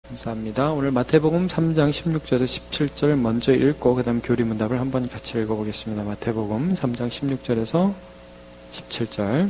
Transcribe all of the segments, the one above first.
감사합니다. 오늘 마태복음 3장 16절에서 17절 먼저 읽고 그 다음 교리문답을 한번 같이 읽어보겠습니다. 마태복음 3장 16절에서 17절.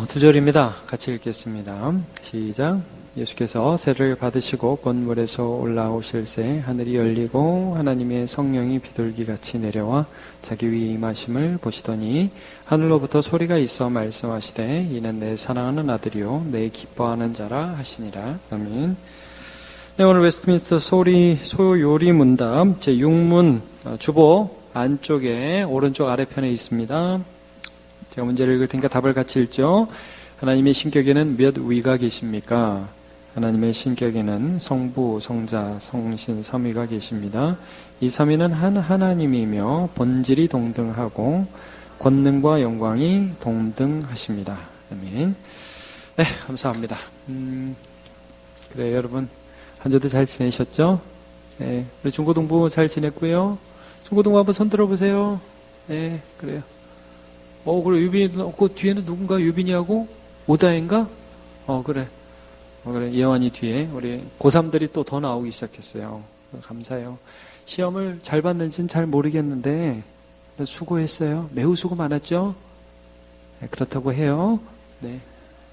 두 절입니다. 같이 읽겠습니다. 시작. 예수께서 세를 받으시고 곧 물에서 올라오실새 하늘이 열리고 하나님의 성령이 비둘기같이 내려와 자기 위에 임하심을 보시더니 하늘로부터 소리가 있어 말씀하시되 이는 내 사랑하는 아들이요 내 기뻐하는 자라 하시니라. 아멘. 네, 오늘 웨스트민스터 소요리 문답 제6문 주보 안쪽에 오른쪽 아래편에 있습니다. 제가 문제를 읽을 테니까 답을 같이 읽죠. 하나님의 신격에는 몇 위가 계십니까? 하나님의 신격에는 성부, 성자, 성신, 삼위가 계십니다. 이 삼위는 한 하나님이며 본질이 동등하고 권능과 영광이 동등하십니다. 아멘. 네, 감사합니다. 그래 여러분 한 주도 잘 지내셨죠? 네, 우리 중고등부 잘 지냈고요. 중고등부 한번 손 들어보세요. 네, 그래요. 그래 유빈이 그 뒤에는 누군가 유빈이하고 오다인가? 그래. 그래, 예완이 뒤에 우리 고3들이 또 더 나오기 시작했어요. 감사해요. 시험을 잘 봤는지는 잘 모르겠는데 수고했어요. 매우 수고 많았죠? 네, 그렇다고 해요. 네.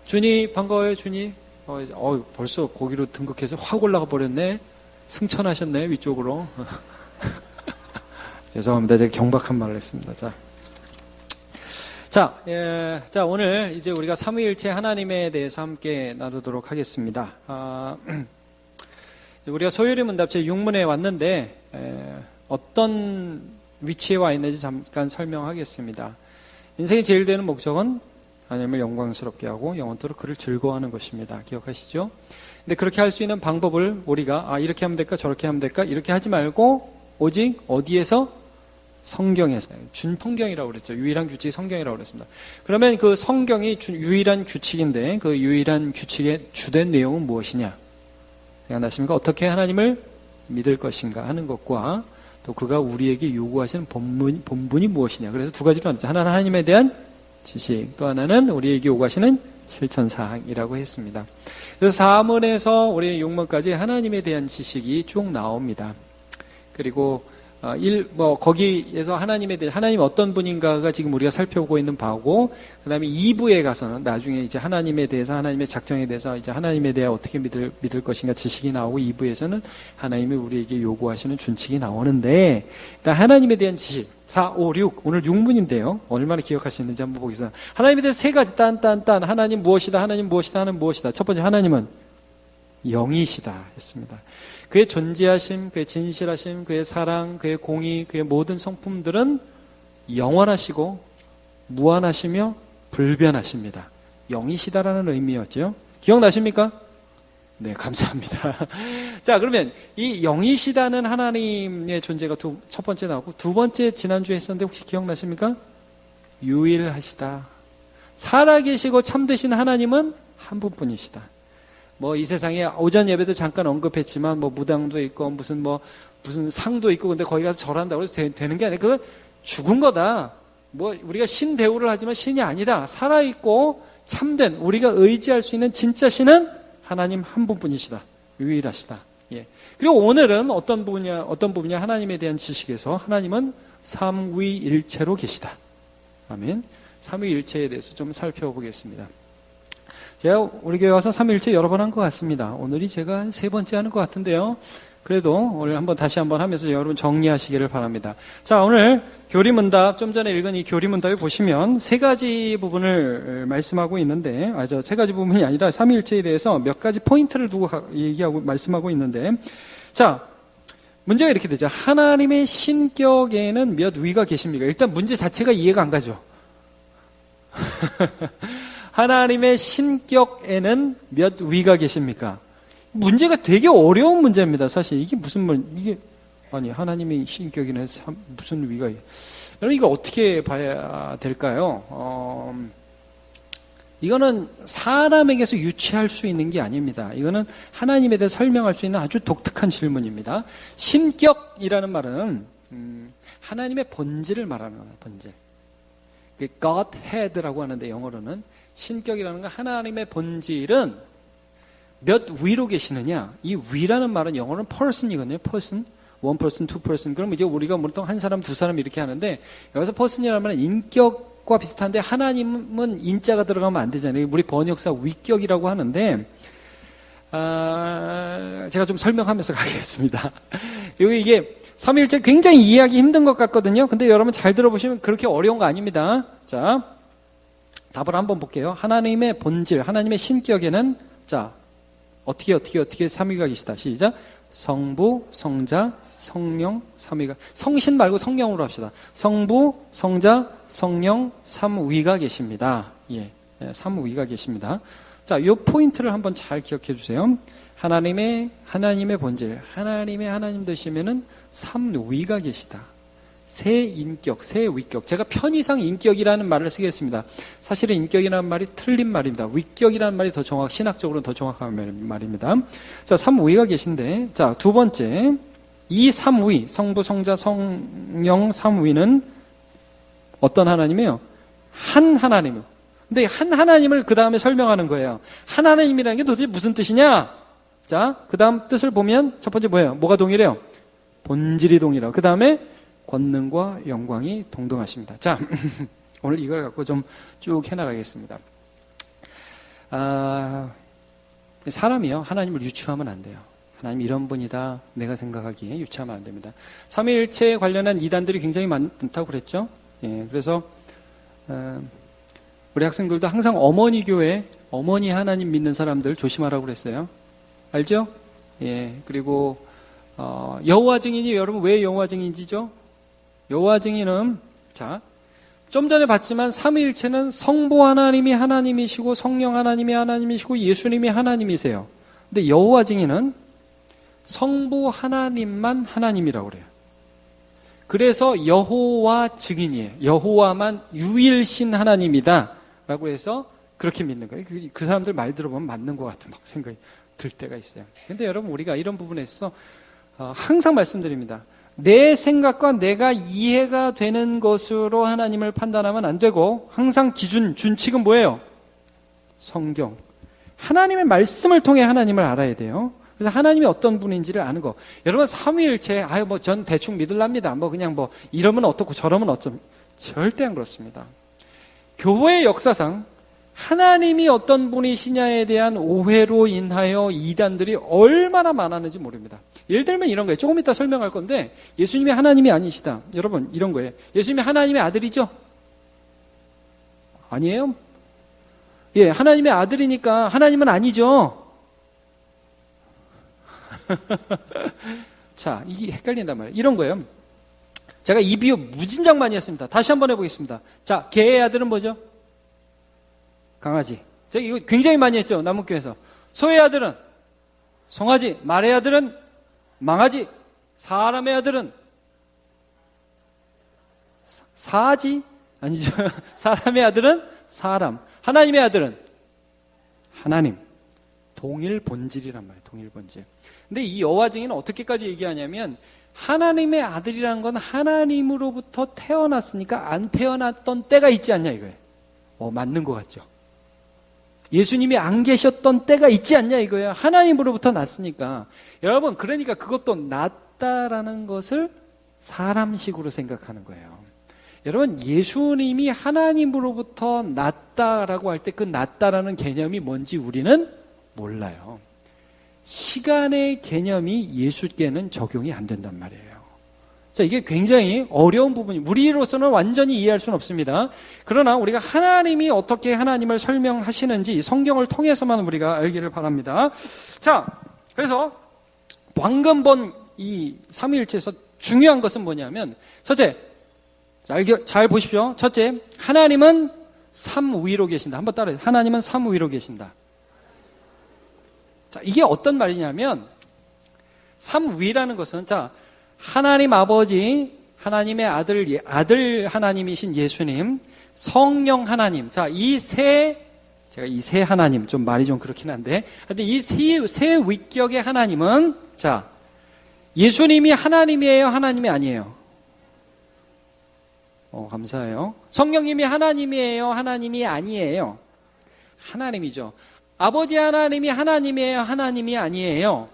준이 반가워요, 준이. 벌써 거기로 등극해서 확 올라가 버렸네. 승천하셨네, 위쪽으로. 죄송합니다. 제가 경박한 말을 했습니다. 자, 오늘 이제 우리가 삼위일체 하나님에 대해서 함께 나누도록 하겠습니다. 우리가 소요리 문답 제6문에 왔는데, 어떤 위치에 와 있는지 잠깐 설명하겠습니다. 인생의 제일 되는 목적은 하나님을 영광스럽게 하고 영원토록 그를 즐거워하는 것입니다. 기억하시죠? 근데 그렇게 할 수 있는 방법을 우리가, 이렇게 하면 될까, 저렇게 하면 될까, 이렇게 하지 말고, 오직 어디에서? 성경에서 준성경이라고 그랬죠. 유일한 규칙이 성경이라고 그랬습니다. 그러면 그 성경이 유일한 규칙인데 그 유일한 규칙의 주된 내용은 무엇이냐? 생각나십니까? 어떻게 하나님을 믿을 것인가 하는 것과 또 그가 우리에게 요구하시는 본분이 무엇이냐? 그래서 두 가지로 나눴죠. 하나는 하나님에 대한 지식, 또 하나는 우리에게 요구하시는 실천사항이라고 했습니다. 그래서 4문에서 우리 6문까지 하나님에 대한 지식이 쭉 나옵니다. 그리고 거기에서 하나님에 대해, 하나님 어떤 분인가가 지금 우리가 살펴보고 있는 바고, 그 다음에 2부에 가서는 나중에 이제 하나님에 대해서, 하나님의 작정에 대해서 이제 하나님에 대해 어떻게 믿을 것인가 지식이 나오고, 2부에서는 하나님이 우리에게 요구하시는 준칙이 나오는데, 일단 하나님에 대한 지식, 4, 5, 6, 오늘 6문인데요. 얼마나 기억하시는지 한번 보겠습니다. 하나님에 대해서 세 가지, 하나님 무엇이다, 하나님 무엇이다, 하나님 무엇이다. 첫 번째, 하나님은 영이시다 했습니다. 그의 존재하심, 그의 진실하심, 그의 사랑, 그의 공의, 그의 모든 성품들은 영원하시고 무한하시며 불변하십니다. 영이시다라는 의미였죠. 기억나십니까? 네, 감사합니다. 자, 그러면 이 영이시다는 하나님의 존재가 첫 번째 나오고, 두 번째 지난주에 했었는데 혹시 기억나십니까? 유일하시다. 살아계시고 참되신 하나님은 한 분뿐이시다. 이 세상에 오전 예배도 잠깐 언급했지만, 무당도 있고, 무슨 상도 있고, 근데 거기 가서 절한다고 해서 되는 게 아니라, 그건 죽은 거다. 우리가 신 대우를 하지만 신이 아니다. 살아있고, 참된, 우리가 의지할 수 있는 진짜 신은 하나님 한 분뿐이시다. 유일하시다. 예. 그리고 오늘은 어떤 부분이냐, 하나님에 대한 지식에서 하나님은 삼위일체로 계시다. 아멘. 삼위일체에 대해서 좀 살펴보겠습니다. 제가 우리 교회 와서 삼위일체 여러 번 한 것 같습니다. 오늘이 제가 한 3번째 하는 것 같은데요. 그래도 오늘 다시 한번 하면서 여러분 정리하시기를 바랍니다. 자, 오늘 교리문답, 좀 전에 읽은 이 교리문답에 보시면 세 가지 부분을 말씀하고 있는데, 세 가지 부분이 아니라 삼위일체에 대해서 몇 가지 포인트를 두고 말씀하고 있는데, 자, 문제가 이렇게 되죠. 하나님의 신격에는 몇 위가 계십니까? 일단 문제 자체가 이해가 안 가죠. 하나님의 신격에는 몇 위가 계십니까? 문제가 되게 어려운 문제입니다. 사실 이게 하나님의 신격에는 무슨 위가, 여러분 이거 어떻게 봐야 될까요? 이거는 사람에게서 유추할 수 있는 게 아닙니다. 이거는 하나님에 대해 설명할 수 있는 아주 독특한 질문입니다. 신격이라는 말은 하나님의 본질을 말하는 겁니다. 본질. Godhead라고 하는데 영어로는 신격이라는 건 하나님의 본질은 몇 위로 계시느냐. 이 위라는 말은 영어로는 person이거든요. person. one person, two person. 그럼 이제 우리가 보통 한 사람, 두 사람 이렇게 하는데 여기서 person이라는 말은 인격과 비슷한데 하나님은 인자가 들어가면 안 되잖아요. 우리 번역사 위격이라고 하는데 제가 좀 설명하면서 가겠습니다. 이게 삼위일체 굉장히 이해하기 힘든 것 같거든요. 근데 여러분 잘 들어보시면 그렇게 어려운 거 아닙니다. 자, 답을 한번 볼게요. 하나님의 본질, 하나님의 신격에는 자, 어떻게 삼위가 계시다. 시작. 성부, 성자, 성령, 삼위가. 성신 말고 성령으로 합시다. 성부, 성자, 성령, 삼위가 계십니다. 예, 삼위가 계십니다. 자, 이 포인트를 한번 잘 기억해 주세요. 하나님의 본질, 하나님 되시면은 삼위가 계시다. 세 인격, 세 위격. 제가 편의상 인격이라는 말을 쓰겠습니다. 사실은 인격이라는 말이 틀린 말입니다. 위격이라는 말이 더 신학적으로는 더 정확한 말입니다. 자, 삼위가 계신데, 자, 두 번째, 이 삼위, 성부, 성자, 성령, 삼위는 어떤 하나님이에요? 한 하나님이요. 근데 한 하나님을 그 다음에 설명하는 거예요. 한 하나님이라는 게 도대체 무슨 뜻이냐? 자, 그 다음 뜻을 보면 첫 번째 뭐예요? 뭐가 동일해요? 본질이 동일하고 그 다음에 권능과 영광이 동등하십니다. 자, 오늘 이걸 갖고 좀 쭉 해나가겠습니다. 사람이요, 하나님을 유추하면 안 돼요. 하나님 이런 분이다 내가 생각하기에 유추하면 안 됩니다. 삼위일체에 관련한 이단들이 굉장히 많다고 그랬죠. 예, 그래서 우리 학생들도 항상 어머니 교회, 어머니 하나님 믿는 사람들 조심하라고 그랬어요. 알죠? 예, 그리고 여호와 증인이 여러분 왜 여호와 증인이죠? 여호와 증인은 자, 좀 전에 봤지만 삼위일체는 성부 하나님이 하나님이시고 성령 하나님이 하나님이시고 예수님이 하나님이세요. 근데 여호와 증인은 성부 하나님만 하나님이라고 그래요. 그래서 여호와 증인이에요. 여호와만 유일신 하나님이다 라고 해서 그렇게 믿는 거예요. 그 사람들 말 들어보면 맞는 것 같은 막 생각이 들 때가 있어요. 근데 여러분 우리가 이런 부분에 있어서 항상 말씀드립니다. 내 생각과 내가 이해가 되는 것으로 하나님을 판단하면 안 되고 항상 기준, 준칙은 뭐예요? 성경. 하나님의 말씀을 통해 하나님을 알아야 돼요. 그래서 하나님이 어떤 분인지를 아는 거. 여러분 삼위일체, 전 대충 믿을랍니다. 그냥 이러면 어떻고 저러면 어쩜. 절대 안 그렇습니다. 교회의 역사상 하나님이 어떤 분이시냐에 대한 오해로 인하여 이단들이 얼마나 많았는지 모릅니다. 예를 들면 이런 거예요. 조금 이따 설명할 건데 예수님이 하나님이 아니시다. 여러분 이런 거예요. 예수님이 하나님의 아들이죠? 아니에요? 예, 하나님의 아들이니까 하나님은 아니죠. 자, 이게 헷갈린단 말이에요. 이런 거예요. 제가 이 비유 무진장 많이 했습니다. 다시 한번 해보겠습니다. 자, 개의 아들은 뭐죠? 강아지. 제가 이거 굉장히 많이 했죠. 남문교에서. 소의 아들은 송아지. 말의 아들은 망아지. 사람의 아들은 사지? 아니죠. 사람의 아들은 사람. 하나님의 아들은 하나님. 동일 본질이란 말이에요. 동일 본질. 근데 이 여호와 증인은 어떻게까지 얘기하냐면 하나님의 아들이라는 건 하나님으로부터 태어났으니까 안 태어났던 때가 있지 않냐 이거예요. 맞는 것 같죠. 예수님이 안 계셨던 때가 있지 않냐 이거예요. 하나님으로부터 났으니까. 여러분 그러니까 그것도 낫다라는 것을 사람식으로 생각하는 거예요. 여러분 예수님이 하나님으로부터 낫다라고 할 때 그 낫다라는 개념이 뭔지 우리는 몰라요. 시간의 개념이 예수께는 적용이 안 된단 말이에요. 자, 이게 굉장히 어려운 부분이 우리로서는 완전히 이해할 수는 없습니다. 그러나 우리가 하나님이 어떻게 하나님을 설명하시는지 성경을 통해서만 우리가 알기를 바랍니다. 자, 그래서 방금 본 이 삼위일체에서 중요한 것은 뭐냐면 첫째, 잘 보십시오. 첫째, 하나님은 삼위로 계신다. 한번 따라해요. 하나님은 삼위로 계신다. 자, 이게 어떤 말이냐면 삼위라는 것은 자, 하나님 아버지, 하나님의 아들 하나님이신 예수님, 성령 하나님. 자, 제가 이 세 하나님, 좀 말이 좀 그렇긴 한데, 근데 이 세 위격의 하나님은, 자, 예수님이 하나님이에요? 하나님이 아니에요? 감사해요. 성령님이 하나님이에요? 하나님이 아니에요? 하나님이죠. 아버지 하나님이 하나님이에요? 하나님이 아니에요?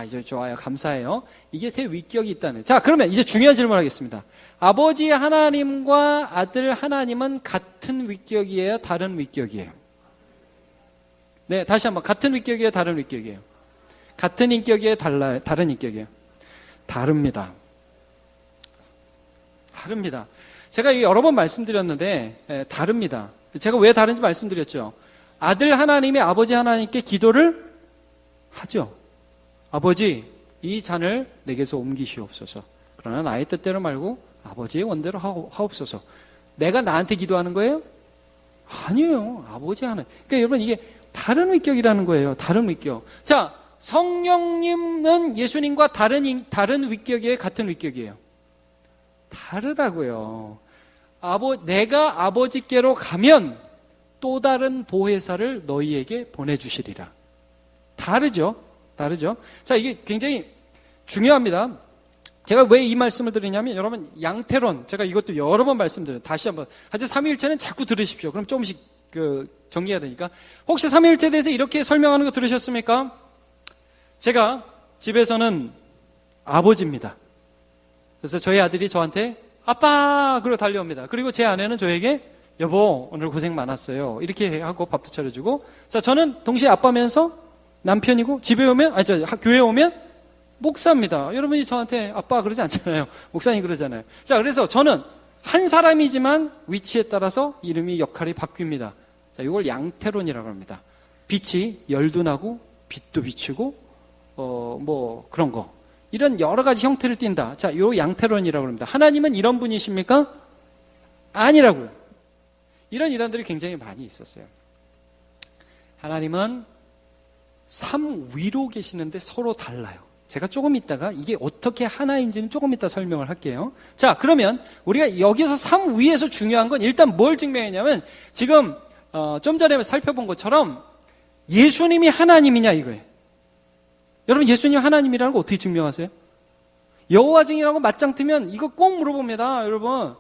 이제 좋아요. 감사해요. 이게 새 위격이 있다는. 자, 그러면 이제 중요한 질문 하겠습니다. 아버지 하나님과 아들 하나님은 같은 위격이에요? 다른 위격이에요? 네, 다시 한번. 같은 위격이에요? 다른 위격이에요? 같은 인격이에요? 다른 인격이에요? 다릅니다. 다릅니다. 제가 여러 번 말씀드렸는데 다릅니다. 제가 왜 다른지 말씀드렸죠. 아들 하나님이 아버지 하나님께 기도를 하죠. 아버지, 이 잔을 내게서 옮기시옵소서. 그러나 나의 뜻대로 말고 아버지의 원대로 하옵소서. 내가 나한테 기도하는 거예요? 아니에요. 아버지 하나님. 그러니까 여러분 이게 다른 위격이라는 거예요. 다른 위격. 자, 성령님은 예수님과 다른 위격이에요? 같은 위격이에요? 다르다고요. 내가 아버지께로 가면 또 다른 보혜사를 너희에게 보내주시리라. 다르죠? 다르죠? 자, 이게 굉장히 중요합니다. 제가 왜 이 말씀을 드리냐면, 여러분, 양태론, 제가 이것도 여러 번 말씀드려요. 다시 한번. 하여튼 삼위일체는 자꾸 들으십시오. 그럼 조금씩 정리해야 되니까. 혹시 삼위일체에 대해서 이렇게 설명하는 거 들으셨습니까? 제가 집에서는 아버지입니다. 그래서 저희 아들이 저한테 아빠! 그러고 달려옵니다. 그리고 제 아내는 저에게 여보, 오늘 고생 많았어요. 이렇게 하고 밥도 차려주고. 자, 저는 동시에 아빠면서 남편이고, 집에 오면, 교회에 오면 목사입니다. 여러분이 저한테 아빠 그러지 않잖아요. 목사님 그러잖아요. 자, 그래서 저는 한 사람이지만 위치에 따라서 이름이 역할이 바뀝니다. 자, 이걸 양태론이라고 합니다. 빛이 열도 나고, 빛도 비추고, 그런 거. 이런 여러 가지 형태를 띈다. 자, 요 양태론이라고 합니다. 하나님은 이런 분이십니까? 아니라고요. 이런 이론들이 굉장히 많이 있었어요. 하나님은 삼위로 계시는데 서로 달라요. 제가 조금 있다가 이게 어떻게 하나인지는 조금 이따 설명을 할게요. 자, 그러면 우리가 여기서 삼위에서 중요한 건 일단 뭘 증명했냐면 지금 좀 전에 살펴본 것처럼 예수님이 하나님이냐 이거예요. 여러분 예수님 하나님이라는 거 어떻게 증명하세요? 여호와 증인하고 맞짱 뜨면 이거 꼭 물어봅니다. 여러분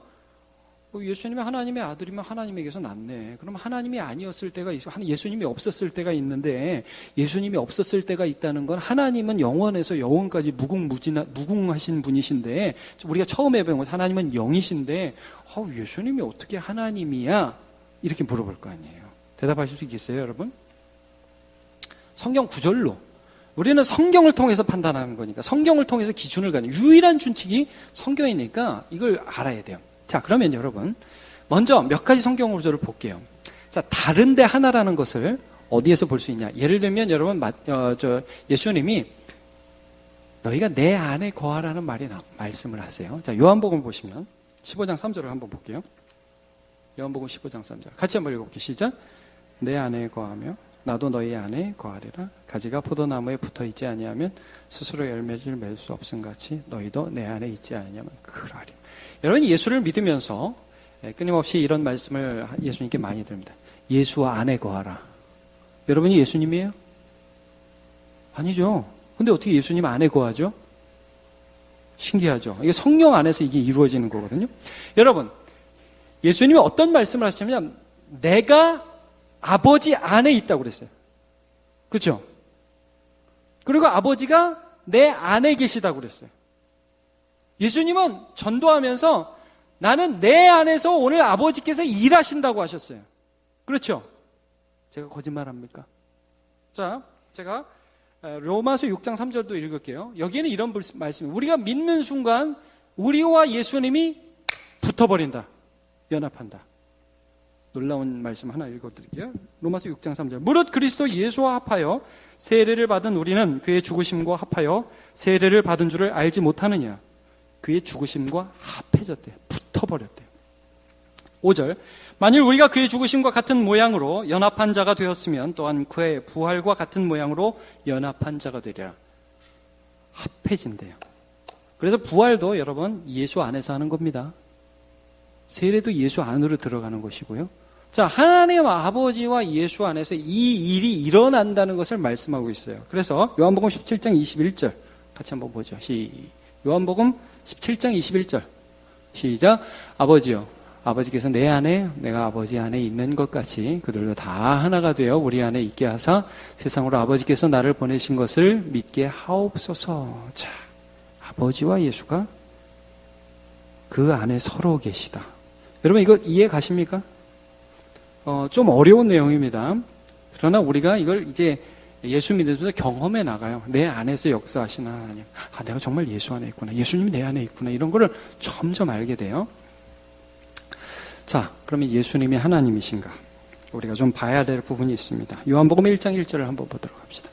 예수님이 하나님의 아들이면 하나님에게서 낫네. 그럼 하나님이 아니었을 때가 있어. 예수님이 없었을 때가 있는데 예수님이 없었을 때가 있다는 건 하나님은 영원에서 영원까지 무궁하신 분이신데 우리가 처음에 배운 건 하나님은 영이신데 예수님이 어떻게 하나님이야? 이렇게 물어볼 거 아니에요. 대답하실 수 있겠어요, 여러분? 성경 구절로 우리는 성경을 통해서 판단하는 거니까 성경을 통해서 기준을 가는 유일한 준칙이 성경이니까 이걸 알아야 돼요. 자, 그러면 여러분 먼저 몇 가지 성경 구절을 볼게요. 자, 다른데 하나라는 것을 어디에서 볼 수 있냐? 예를 들면 여러분 예수님이 너희가 내 안에 거하라는 말씀을 하세요. 자, 요한복음 보시면 15장 3절을 한번 볼게요. 요한복음 15장 3절 같이 한번 읽어볼게요. 시작. 내 안에 거하며 나도 너희 안에 거하리라. 가지가 포도나무에 붙어있지 아니하면 스스로 열매를 맺을 수 없음같이 너희도 내 안에 있지 아니하면 그러하리. 여러분 예수를 믿으면서 끊임없이 이런 말씀을 예수님께 많이 드립니다. 예수 안에 거하라. 여러분이 예수님이에요? 아니죠. 근데 어떻게 예수님 안에 거하죠? 신기하죠. 이게 성령 안에서 이게 이루어지는 거거든요. 여러분 예수님이 어떤 말씀을 하시냐면 내가 아버지 안에 있다고 그랬어요. 그렇죠? 그리고 아버지가 내 안에 계시다고 그랬어요. 예수님은 전도하면서 나는 내 안에서 오늘 아버지께서 일하신다고 하셨어요. 그렇죠? 제가 거짓말합니까? 자, 제가 로마서 6장 3절도 읽을게요. 여기에는 이런 말씀이 우리가 믿는 순간 우리와 예수님이 붙어버린다. 연합한다. 놀라운 말씀 하나 읽어드릴게요. 로마서 6장 3절. 무릇 그리스도 예수와 합하여 세례를 받은 우리는 그의 죽으심과 합하여 세례를 받은 줄을 알지 못하느냐. 그의 죽으심과 합해졌대요. 붙어버렸대요. 5절. 만일 우리가 그의 죽으심과 같은 모양으로 연합한 자가 되었으면 또한 그의 부활과 같은 모양으로 연합한 자가 되리라. 합해진대요. 그래서 부활도 여러분 예수 안에서 하는 겁니다. 세례도 예수 안으로 들어가는 것이고요. 자, 하나님 아버지와 예수 안에서 이 일이 일어난다는 것을 말씀하고 있어요. 그래서 요한복음 17장 21절 같이 한번 보죠. 요한복음 17장 21절 시작. 아버지요. 아버지께서 내 안에 내가 아버지 안에 있는 것 같이 그들도 다 하나가 되어 우리 안에 있게 하사 세상으로 아버지께서 나를 보내신 것을 믿게 하옵소서. 자, 아버지와 예수가 그 안에 서로 계시다. 여러분 이거 이해 가십니까? 좀 어려운 내용입니다. 그러나 우리가 이걸 이제 예수 믿으면서 경험해 나가요. 내 안에서 역사하시는 하나님. 아, 내가 정말 예수 안에 있구나. 예수님이 내 안에 있구나. 이런 거를 점점 알게 돼요. 자, 그러면 예수님이 하나님이신가? 우리가 좀 봐야 될 부분이 있습니다. 요한복음 1장 1절을 한번 보도록 합시다.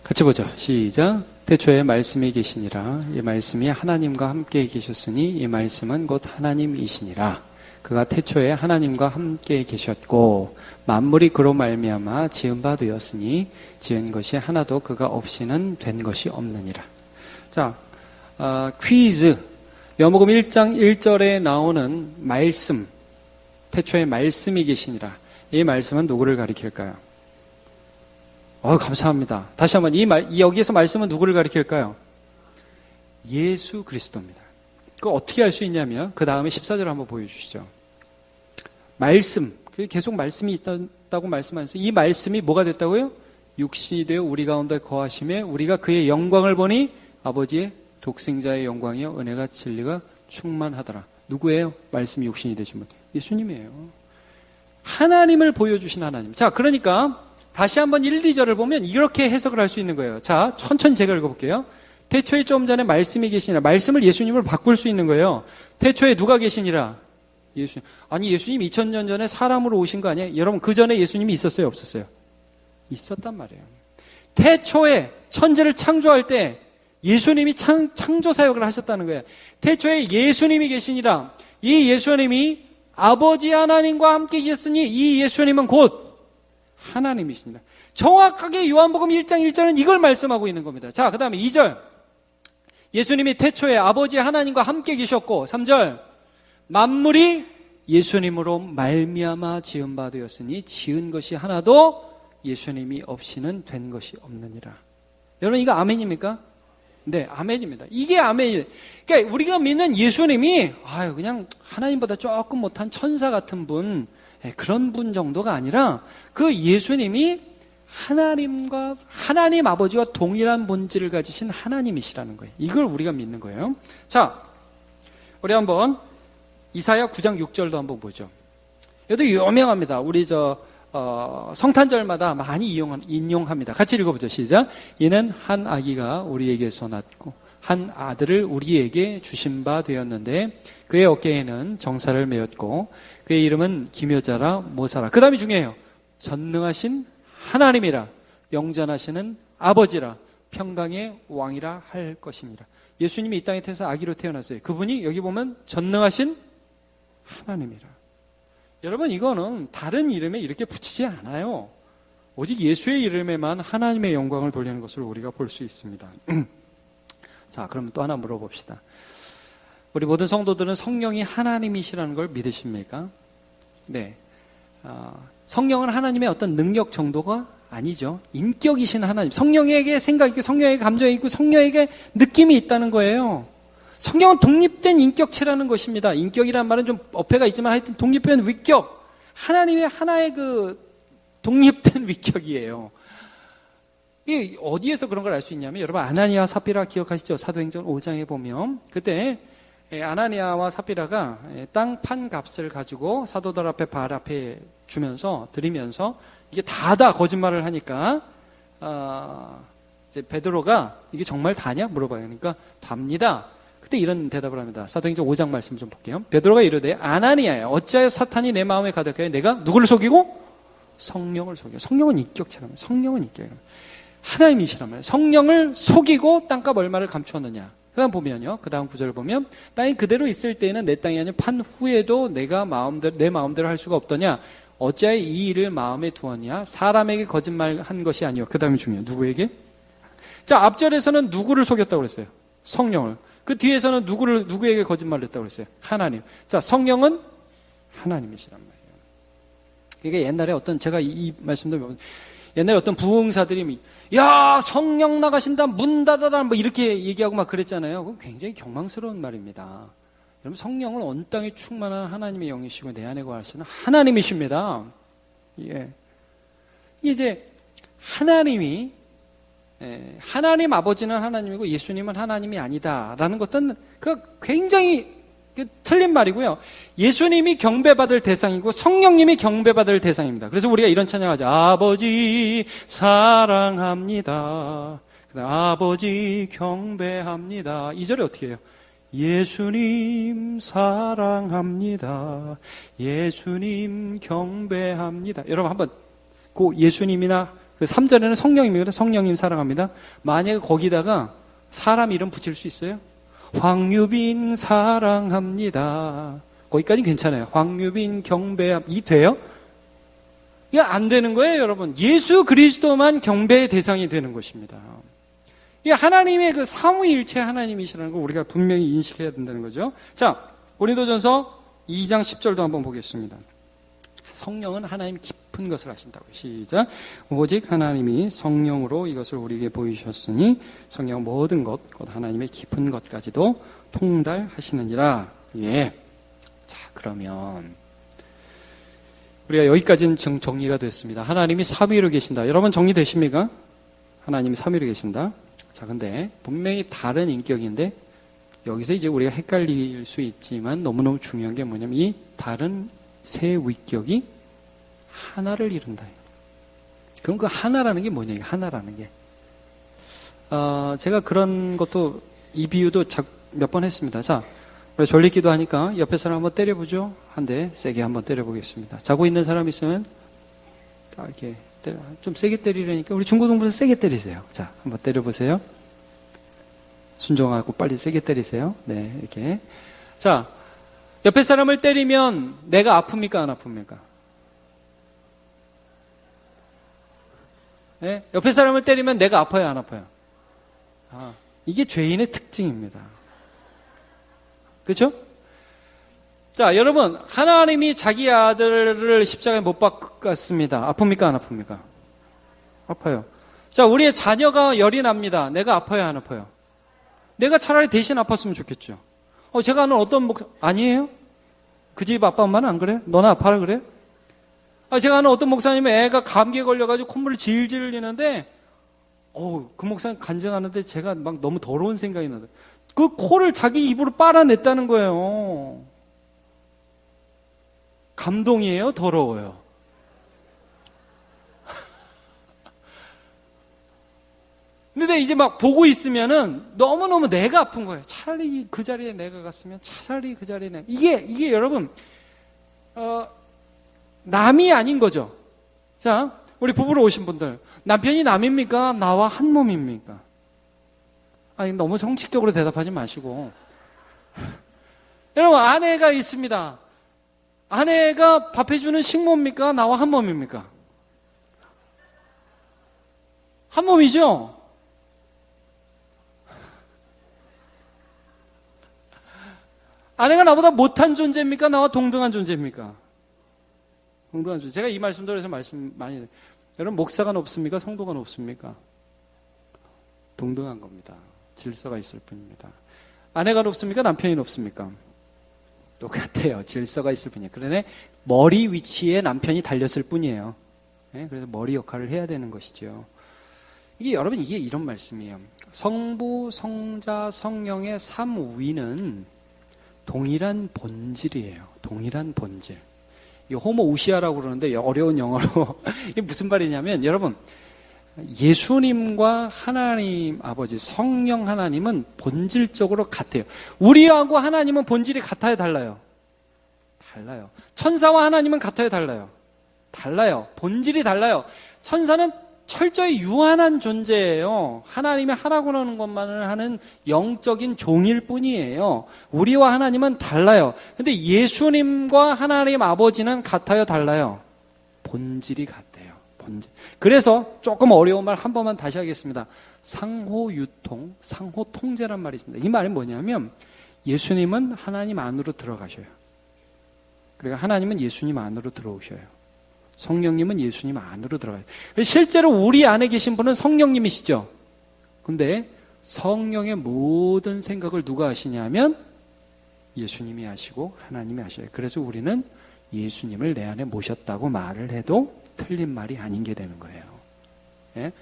같이 보죠. 시작. 태초에 말씀이 계시니라. 이 말씀이 하나님과 함께 계셨으니 이 말씀은 곧 하나님이시니라. 그가 태초에 하나님과 함께 계셨고 만물이 그로 말미암아 지은 바 되었으니 지은 것이 하나도 그가 없이는 된 것이 없느니라. 자, 퀴즈. 요한복음 1장 1절에 나오는 말씀, 태초에 말씀이 계시니라. 이 말씀은 누구를 가리킬까요? 감사합니다. 다시 한번 여기에서 말씀은 누구를 가리킬까요? 예수 그리스도입니다. 그거 어떻게 알 수 있냐면 그 다음에 14절 한번 보여주시죠. 말씀, 계속 말씀이 있다고 말씀하셨어요. 이 말씀이 뭐가 됐다고요? 육신이 되어 우리 가운데 거하심에 우리가 그의 영광을 보니 아버지의 독생자의 영광이요 은혜가 진리가 충만하더라. 누구예요? 말씀이 육신이 되신 분. 예수님이에요. 하나님을 보여주신 하나님. 자, 그러니까 다시 한번 1, 2절을 보면 이렇게 해석을 할 수 있는 거예요. 자, 천천히 제가 읽어볼게요. 태초에 좀 전에 말씀이 계시니라. 말씀을 예수님으로 바꿀 수 있는 거예요. 태초에 누가 계시니라? 예수님. 아니, 예수님 2000년 전에 사람으로 오신 거 아니에요? 여러분, 그 전에 예수님이 있었어요? 없었어요? 있었단 말이에요. 태초에 천지를 창조할 때 예수님이 창조 사역을 하셨다는 거예요. 태초에 예수님이 계시니라. 이 예수님이 아버지 하나님과 함께 계셨으니 이 예수님은 곧 하나님이시니라. 정확하게 요한복음 1장 1절은 이걸 말씀하고 있는 겁니다. 자, 그 다음에 2절. 예수님이 태초에 아버지 하나님과 함께 계셨고 3절. 만물이 예수님으로 말미암아 지은 바 되었으니 지은 것이 하나도 예수님이 없이는 된 것이 없느니라. 여러분 이거 아멘입니까? 네, 아멘입니다. 이게 아멘이에요. 그러니까 우리가 믿는 예수님이 그냥 하나님보다 조금 못한 천사 같은 분, 그런 분 정도가 아니라 그 예수님이 하나님 아버지와 동일한 본질을 가지신 하나님이시라는 거예요. 이걸 우리가 믿는 거예요. 자, 우리 한번 이사야 9장 6절도 한번 보죠. 이것도 유명합니다. 우리 성탄절마다 많이 인용합니다. 같이 읽어보죠. 시작. 이는 한 아기가 우리에게서 낳고 한 아들을 우리에게 주신 바 되었는데 그의 어깨에는 정사를 메었고 그의 이름은 기묘자라 모사라. 그 다음이 중요해요. 전능하신 하나님이라 영전하시는 아버지라 평강의 왕이라 할 것입니다. 예수님이 이 땅에 태어나서 아기로 태어났어요. 그분이 여기 보면 전능하신 하나님이라. 여러분 이거는 다른 이름에 이렇게 붙이지 않아요. 오직 예수의 이름에만 하나님의 영광을 돌리는 것을 우리가 볼 수 있습니다. 자, 그럼 또 하나 물어봅시다. 우리 모든 성도들은 성령이 하나님이시라는 걸 믿으십니까? 네. 성령은 하나님의 어떤 능력 정도가 아니죠. 인격이신 하나님. 성령에게 생각이 있고 성령에게 감정이 있고 성령에게 느낌이 있다는 거예요. 성경은 독립된 인격체라는 것입니다. 인격이라는 말은 좀 어폐가 있지만 하여튼 독립된 위격. 하나님의 하나의 그 독립된 위격이에요. 이게 어디에서 그런 걸 알 수 있냐면 여러분 아나니아와 삽비라 기억하시죠? 사도행전 5장에 보면 그때 아나니아와 삽비라가 땅 판 값을 가지고 사도들 앞에 발 앞에 주면서 드리면서 이게 다다 거짓말을 하니까 이제 베드로가 이게 정말 다냐 물어봐요. 그러니까 답니다. 그때 이런 대답을 합니다. 사도행전 5장 말씀 좀 볼게요. 베드로가 이르되 아나니아야 어찌하여 사탄이 내 마음에 가득하여 내가 누구를 속이고? 성령을 속여. 성령은 인격체라면 성령은 인격이라면 하나님이시라면 성령을 속이고 땅값 얼마를 감추었느냐. 그 다음 보면요. 그 다음 구절을 보면 땅이 그대로 있을 때에는 내 땅이 아니라 판 후에도 내가 내 마음대로 할 수가 없더냐. 어찌하여 이 일을 마음에 두었냐. 사람에게 거짓말한 것이 아니오. 그 다음이 중요해요. 누구에게? 자, 앞절에서는 누구를 속였다고 그랬어요? 성령을. 그 뒤에서는 누구에게 거짓말을 했다고 그랬어요? 하나님. 자, 성령은 하나님이시란 말이에요. 이게 옛날에 제가 이 말씀도 옛날에 어떤 부흥사들이 야, 성령 나가신다, 문 닫아라, 뭐 이렇게 얘기하고 막 그랬잖아요. 그건 굉장히 경망스러운 말입니다. 여러분, 성령은 온 땅에 충만한 하나님의 영이시고 내 안에 거하시는 하나님이십니다. 예. 이제 하나님이 하나님 아버지는 하나님이고 예수님은 하나님이 아니다라는 것은 그 굉장히 틀린 말이고요. 예수님이 경배받을 대상이고 성령님이 경배받을 대상입니다. 그래서 우리가 이런 찬양하죠. 아버지 사랑합니다. 아버지 경배합니다. 2절에 어떻게 해요? 예수님 사랑합니다. 예수님 경배합니다. 여러분 한번 그 예수님이나 그 3절에는 성령님이거든요. 성령님 사랑합니다. 만약에 거기다가 사람 이름 붙일 수 있어요? 황유빈 사랑합니다. 거기까지 괜찮아요. 황유빈 경배합니다. 이 돼요? 이게 안 되는 거예요, 여러분. 예수 그리스도만 경배의 대상이 되는 것입니다. 이게 하나님의 그 삼위일체 하나님이시라는 걸 우리가 분명히 인식해야 된다는 거죠. 자, 고린도전서 2장 10절도 한번 보겠습니다. 성령은 하나님 깊은 것을 하신다고. 시작. 오직 하나님이 성령으로 이것을 우리에게 보이셨으니 성령 모든 것, 곧 하나님의 깊은 것까지도 통달하시느니라. 예. 자, 그러면 우리가 여기까지는 정리가 됐습니다. 하나님이 삼위로 계신다. 여러분 정리되십니까? 하나님이 삼위로 계신다. 자, 근데 분명히 다른 인격인데 여기서 이제 우리가 헷갈릴 수 있지만 너무너무 중요한 게 뭐냐면 이 다른 세 위격이 하나를 이룬다. 그럼 그 하나라는 게 뭐냐? 하나라는 게. 제가 그런 것도 이 비유도 몇 번 했습니다. 자, 우리 졸리기도 하니까 옆에 사람 한번 때려보죠. 한 대 세게 한번 때려보겠습니다. 자고 있는 사람 있으면 딱 이렇게 좀 세게 때리려니까 우리 중고등부는 세게 때리세요. 자, 한번 때려보세요. 순종하고 빨리 세게 때리세요. 네, 이렇게. 자, 옆에 사람을 때리면 내가 아픕니까? 안 아픕니까? 네? 옆에 사람을 때리면 내가 아파요? 안 아파요? 이게 죄인의 특징입니다. 그렇죠? 자, 여러분, 하나님이 자기 아들을 십자가에 못 박았습니다. 아픕니까? 안 아픕니까? 아파요. 자, 우리의 자녀가 열이 납니다. 내가 아파요? 안 아파요? 내가 차라리 대신 아팠으면 좋겠죠. 제가 아는 어떤 아니에요? 그 집 아빠 엄마는 안 그래요? 너나 아파라 그래요? 제가 아는 어떤 목사님은 애가 감기에 걸려가지고 콧물을 질질 흘리는데, 그 목사님 간증하는데 제가 막 너무 더러운 생각이 나요. 그 코를 자기 입으로 빨아냈다는 거예요. 감동이에요? 더러워요? 근데 이제 막 보고 있으면은 너무너무 내가 아픈 거예요. 차라리 그 자리에 내가 갔으면 차라리 그 자리에 내가. 이게 여러분, 남이 아닌 거죠. 자, 우리 부부로 오신 분들. 남편이 남입니까? 나와 한 몸입니까? 아니, 너무 형식적으로 대답하지 마시고. 여러분, 아내가 있습니다. 아내가 밥해주는 식모입니까? 나와 한 몸입니까? 한 몸이죠? 아내가 나보다 못한 존재입니까? 나와 동등한 존재입니까? 동등한 존재. 제가 이 말씀도 해서 말씀 많이 해요. 여러분, 목사가 높습니까? 성도가 높습니까? 동등한 겁니다. 질서가 있을 뿐입니다. 아내가 높습니까? 남편이 높습니까? 똑같아요. 질서가 있을 뿐이에요. 그러네 머리 위치에 남편이 달렸을 뿐이에요. 네? 그래서 머리 역할을 해야 되는 것이죠. 여러분, 이게 이런 말씀이에요. 성부, 성자, 성령의 삼위는 동일한 본질이에요. 동일한 본질. 이 호모우시아라고 그러는데 어려운 영어로 이게 무슨 말이냐면 여러분, 예수님과 하나님 아버지 성령 하나님은 본질적으로 같아요. 우리하고 하나님은 본질이 같아요, 달라요? 달라요. 천사와 하나님은 같아요, 달라요? 달라요. 본질이 달라요. 천사는 철저히 유한한 존재예요. 하나님이 하라고 하는 것만을 하는 영적인 종일 뿐이에요. 우리와 하나님은 달라요. 근데 예수님과 하나님 아버지는 같아요, 달라요? 본질이 같아요. 본질. 그래서 조금 어려운 말 한 번만 다시 하겠습니다. 상호유통, 상호통제란 말이 있습니다. 이 말은 뭐냐면 예수님은 하나님 안으로 들어가셔요. 그리고 하나님은 예수님 안으로 들어오셔요. 성령님은 예수님 안으로 들어가요. 실제로 우리 안에 계신 분은 성령님이시죠. 근데 성령의 모든 생각을 누가 하시냐면 예수님이 하시고 하나님이 하셔요. 그래서 우리는 예수님을 내 안에 모셨다고 말을 해도 틀린 말이 아닌 게 되는 거예요. 예?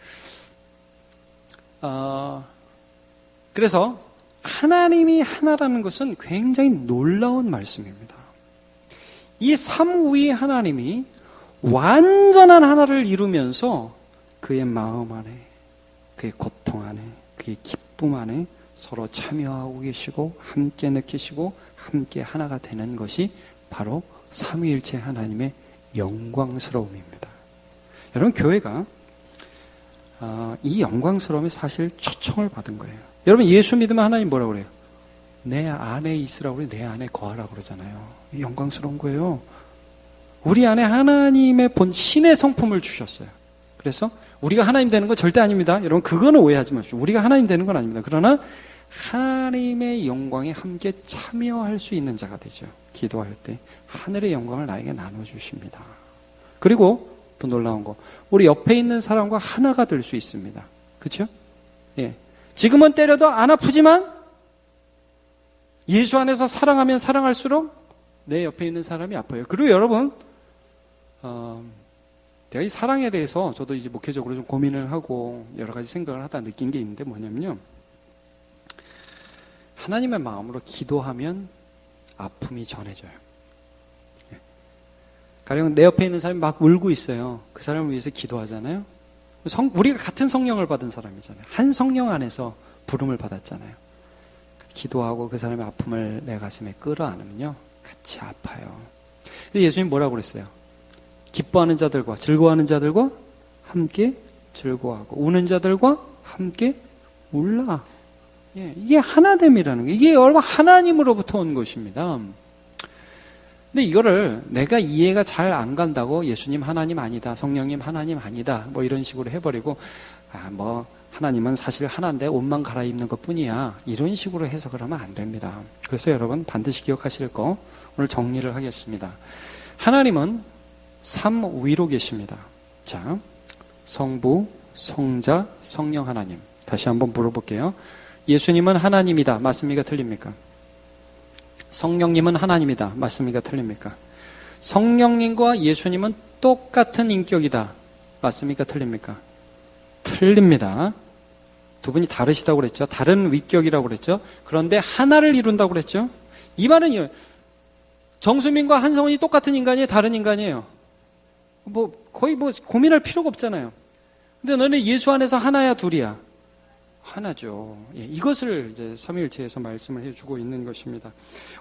그래서 하나님이 하나라는 것은 굉장히 놀라운 말씀입니다. 이 삼위의 하나님이 완전한 하나를 이루면서 그의 마음 안에, 그의 고통 안에, 그의 기쁨 안에 서로 참여하고 계시고 함께 느끼시고 함께 하나가 되는 것이 바로 삼위일체 하나님의 영광스러움입니다. 여러분, 교회가 이 영광스러움에 사실 초청을 받은 거예요. 여러분, 예수 믿으면 하나님 뭐라고 그래요? 내 안에 있으라고 그래요. 내 안에 거하라고 그러잖아요. 영광스러운 거예요. 우리 안에 하나님의 본 신의 성품을 주셨어요. 그래서 우리가 하나님 되는 건 절대 아닙니다. 여러분, 그거는 오해하지 마십시오. 우리가 하나님 되는 건 아닙니다. 그러나 하나님의 영광에 함께 참여할 수 있는 자가 되죠. 기도할 때 하늘의 영광을 나에게 나눠주십니다. 그리고 또 놀라운 거, 우리 옆에 있는 사람과 하나가 될 수 있습니다. 그렇죠? 예. 지금은 때려도 안 아프지만 예수 안에서 사랑하면 사랑할수록 내 옆에 있는 사람이 아파요. 그리고 여러분, 제가 이 사랑에 대해서 저도 이제 목회적으로 좀 고민을 하고 여러 가지 생각을 하다 느낀 게 있는데 뭐냐면요. 하나님의 마음으로 기도하면 아픔이 전해져요. 가령 내 옆에 있는 사람이 막 울고 있어요. 그 사람을 위해서 기도하잖아요. 우리가 같은 성령을 받은 사람이잖아요. 한 성령 안에서 부름을 받았잖아요. 기도하고 그 사람의 아픔을 내 가슴에 끌어안으면요, 같이 아파요. 근데 예수님 뭐라고 그랬어요? 기뻐하는 자들과 즐거워하는 자들과 함께 즐거워하고 우는 자들과 함께 울라. 예, 이게 하나됨이라는 거예요. 이게 여러분 하나님으로부터 온 것입니다. 근데 이거를 내가 이해가 잘 안 간다고 예수님 하나님 아니다, 성령님 하나님 아니다, 뭐 이런 식으로 해버리고, 뭐 하나님은 사실 하나인데 옷만 갈아입는 것 뿐이야, 이런 식으로 해석을 하면 안 됩니다. 그래서 여러분 반드시 기억하실 거 오늘 정리를 하겠습니다. 하나님은 삼위로 계십니다. 자, 성부, 성자, 성령 하나님. 다시 한번 물어볼게요. 예수님은 하나님이다. 맞습니까? 틀립니까? 성령님은 하나님이다. 맞습니까? 틀립니까? 성령님과 예수님은 똑같은 인격이다. 맞습니까? 틀립니까? 틀립니다. 두 분이 다르시다고 그랬죠. 다른 위격이라고 그랬죠. 그런데 하나를 이룬다고 그랬죠. 이 말은 정수민과 한성훈이 똑같은 인간이에요? 다른 인간이에요? 거의 고민할 필요가 없잖아요. 근데 너네 예수 안에서 하나야, 둘이야? 하나죠. 예, 이것을 이제 삼위일체에서 말씀을 해주고 있는 것입니다.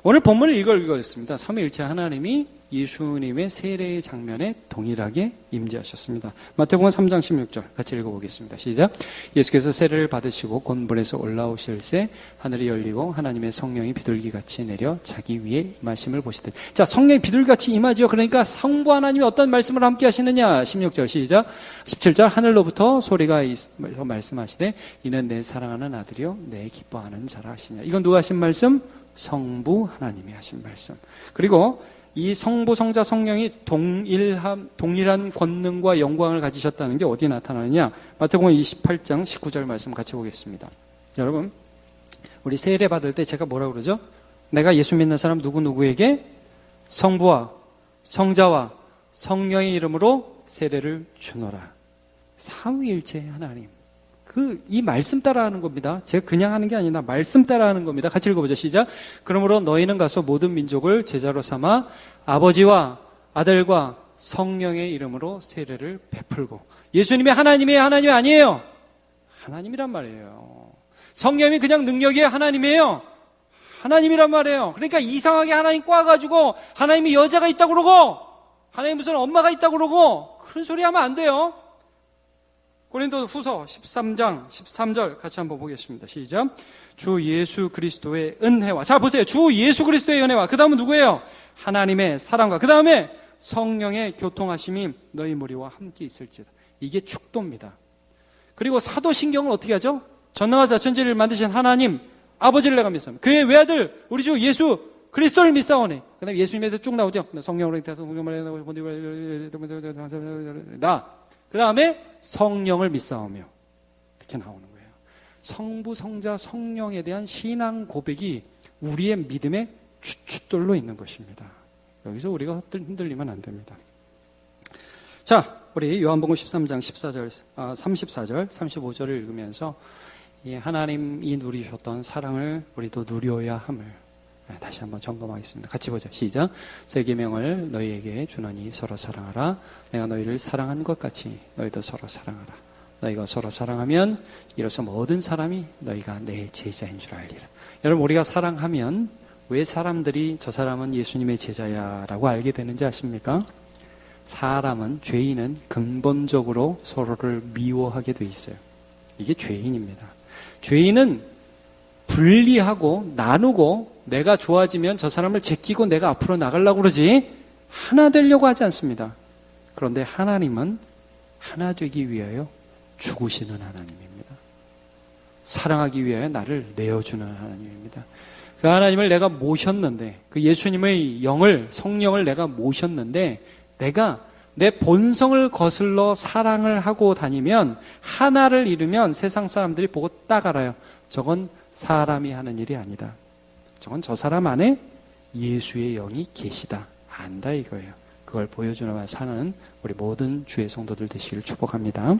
오늘 본문을 읽었습니다. 삼위일체 하나님이 예수님의 세례의 장면에 동일하게 임재하셨습니다. 마태복음 3장 16절 같이 읽어보겠습니다. 시작. 예수께서 세례를 받으시고 곧 물에서 올라오실새 하늘이 열리고 하나님의 성령이 비둘기같이 내려 자기 위에 임하심을 보시듯. 자, 성령이 비둘기같이 임하죠. 그러니까 성부 하나님이 어떤 말씀을 함께 하시느냐. 16절 시작. 17절 하늘로부터 소리가 말씀하시되 이는 내 사랑하는 아들이요 내 기뻐하는 자라 하시냐. 이건 누가 하신 말씀? 성부 하나님이 하신 말씀. 그리고 이 성부, 성자, 성령이 동일한 권능과 영광을 가지셨다는 게 어디에 나타나느냐? 마태복음 28장 19절 말씀 같이 보겠습니다. 여러분, 우리 세례 받을 때 제가 뭐라고 그러죠? 내가 예수 믿는 사람 누구에게 성부와 성자와 성령의 이름으로 세례를 주노라. 삼위일체 하나님. 이 말씀 따라하는 겁니다. 제가 그냥 하는 게 아니라 말씀 따라하는 겁니다. 같이 읽어보죠. 시작. 그러므로 너희는 가서 모든 민족을 제자로 삼아 아버지와 아들과 성령의 이름으로 세례를 베풀고. 예수님이 하나님이에요? 하나님이 아니에요? 하나님이란 말이에요. 성령이 그냥 능력이에요? 하나님이에요? 하나님이란 말이에요. 그러니까 이상하게 하나님 꽈가지고 하나님이 여자가 있다고 그러고 하나님 무슨 엄마가 있다고 그러고 그런 소리 하면 안 돼요. 고린도후서 13장 13절 같이 한번 보겠습니다. 시작. 주 예수 그리스도의 은혜와, 자 보세요. 주 예수 그리스도의 은혜와, 그 다음은 누구예요? 하나님의 사랑과, 그 다음에 성령의 교통하심이 너희 무리와 함께 있을지다. 이게 축도입니다. 그리고 사도신경은 어떻게 하죠? 전능하사 천지를 만드신 하나님 아버지를 내가 믿습니다. 그의 외아들 우리 주 예수 그리스도를 믿사오니 그 다음에 예수님에서 쭉 나오죠. 성령으로 다 그 다음에 성령을 믿사오며 이렇게 나오는 거예요. 성부, 성자, 성령에 대한 신앙 고백이 우리의 믿음의 주춧돌로 있는 것입니다. 여기서 우리가 흔들리면 안 됩니다. 자, 우리 요한복음 13장 34절, 35절을 읽으면서 이 하나님이 누리셨던 사랑을 우리도 누려야 함을 다시 한번 점검하겠습니다. 같이 보죠. 시작. 새 계명을 너희에게 주노니 서로 사랑하라. 내가 너희를 사랑한 것 같이 너희도 서로 사랑하라. 너희가 서로 사랑하면 이로써 모든 사람이 너희가 내 제자인 줄 알리라. 여러분, 우리가 사랑하면 왜 사람들이 저 사람은 예수님의 제자야 라고 알게 되는지 아십니까? 사람은, 죄인은 근본적으로 서로를 미워하게 돼 있어요. 이게 죄인입니다. 죄인은 분리하고 나누고 내가 좋아지면 저 사람을 제끼고 내가 앞으로 나가려고 그러지 하나 되려고 하지 않습니다. 그런데 하나님은 하나 되기 위하여 죽으시는 하나님입니다. 사랑하기 위하여 나를 내어주는 하나님입니다. 그 하나님을 내가 모셨는데, 그 예수님의 영을, 성령을 내가 모셨는데, 내가 내 본성을 거슬러 사랑을 하고 다니면, 하나를 이루면 세상 사람들이 보고 딱 알아요. 저건 사람이 하는 일이 아니다. 저건 저 사람 안에 예수의 영이 계시다. 안다 이거예요. 그걸 보여주며 사는 우리 모든 주의 성도들 되시기를 축복합니다.